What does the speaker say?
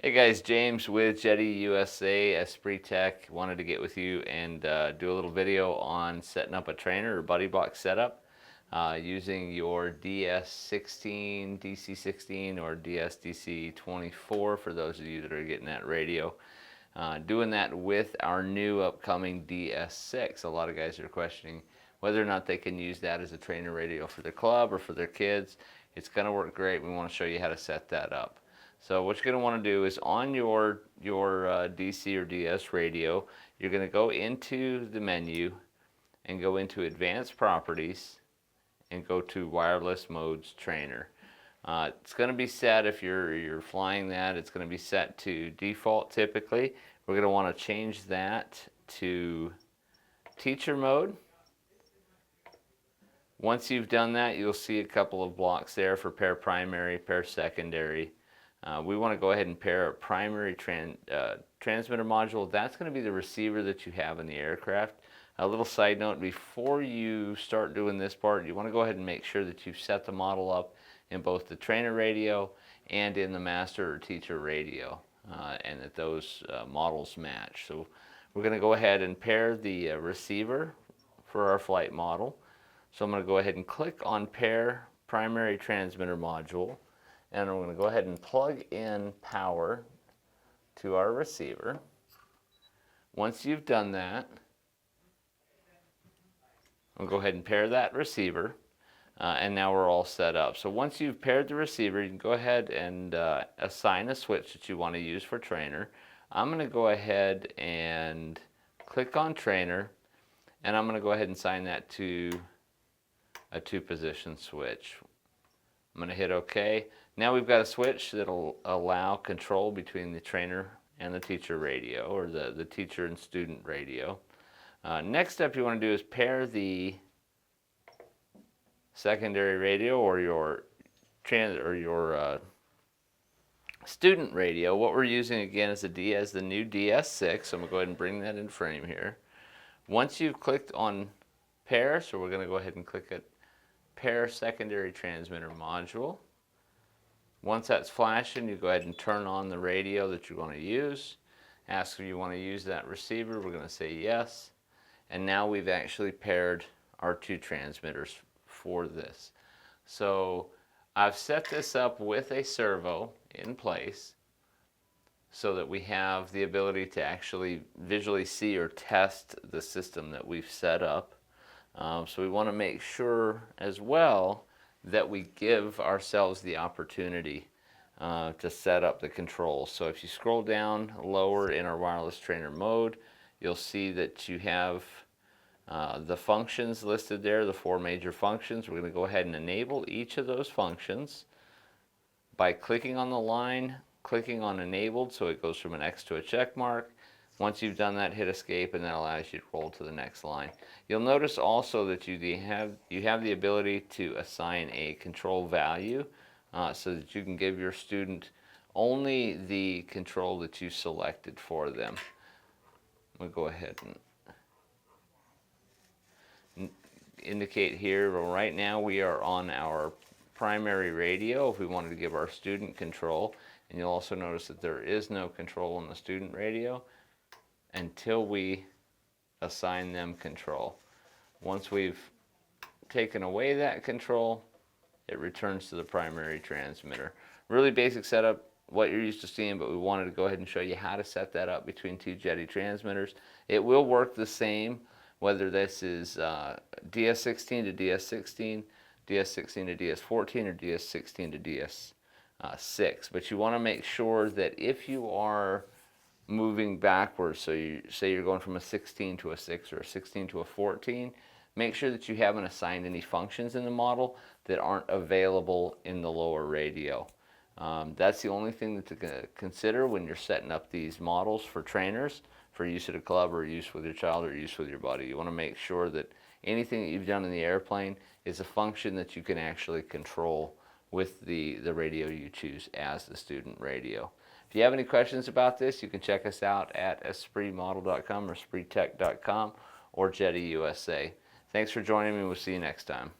Hey guys, James with Jeti USA, Esprit Tech. Wanted to get with you and do a little video on setting up a trainer or buddy block setup using your DS-16, DC-16, or DS-24 for those of you that are getting that radio. Doing that with our new upcoming DS-6. A lot of guys are questioning whether or not they can use that as a trainer radio for their club or for their kids. It's going to work great. We want to show you how to set that up. So what you're going to want to do is on your DC or DS radio, you're going to go into the menu and go into Advanced Properties and go to Wireless Modes Trainer. It's going to be set, if you're flying that, it's going to be set to default typically. We're going to want to change that to teacher mode. Once you've done that, you'll see a couple of blocks there for pair primary, pair secondary. We want to go ahead and pair a primary transmitter module. That's going to be the receiver that you have in the aircraft. A little side note, before you start doing this part, you want to go ahead and make sure that you've set the model up in both the trainer radio and in the master or teacher radio, and that those models match. So we're going to go ahead and pair the receiver for our flight model. So I'm going to go ahead and click on pair primary transmitter module, and I'm going to go ahead and plug in power to our receiver. Once you've done that, I'll go ahead and pair that receiver, and now we're all set up. So once you've paired the receiver, you can go ahead and assign a switch that you want to use for trainer. I'm going to go ahead and click on trainer, and I'm going to go ahead and assign that to a 2-position switch. I'm going to hit OK. Now we've got a switch that'll allow control between the trainer and the teacher radio, or the teacher and student radio. Next up, you want to do is pair the secondary radio or your student radio. What we're using again is the new DS-6. So I'm going to go ahead and bring that in frame here. Once you've clicked on pair, so we're going to go ahead and click it, pair secondary transmitter module. Once that's flashing, you go ahead and turn on the radio that you want to use. Ask if you want to use that receiver. We're going to say yes. And now we've actually paired our 2 transmitters for this. So I've set this up with a servo in place so that we have the ability to actually visually see or test the system that we've set up. So we want to make sure as well that we give ourselves the opportunity to set up the controls. So if you scroll down lower in our wireless trainer mode, you'll see that you have the functions listed there, the 4 major functions. We're going to go ahead and enable each of those functions by clicking on the line, clicking on enabled, so it goes from an X to a check mark. Once you've done that, hit escape, and that allows you to roll to the next line. You'll notice also that you have the ability to assign a control value so that you can give your student only the control that you selected for them. We'll go ahead and indicate here, well, right now we are on our primary radio if we wanted to give our student control. And you'll also notice that there is no control on the student radio until we assign them control. Once we've taken away that control, it returns to the primary transmitter. Really basic setup, what you're used to seeing, but we wanted to go ahead and show you how to set that up between 2 Jeti transmitters. It will work the same whether this is DS-16 to DS-16, DS-16 to DS-14, or DS-16 to DS-6. But you want to make sure that if you are moving backwards, so you say you're going from a 16 to a 6 or a 16 to a 14, make sure that you haven't assigned any functions in the model that aren't available in the lower radio. That's the only thing to consider when you're setting up these models for trainers for use at a club or use with your child or use with your buddy. You want to make sure that anything that you've done in the airplane is a function that you can actually control with the radio you choose as the student radio. If you have any questions about this, you can check us out at espritmodel.com or esprittech.com or Jeti USA. Thanks for joining me. We'll see you next time.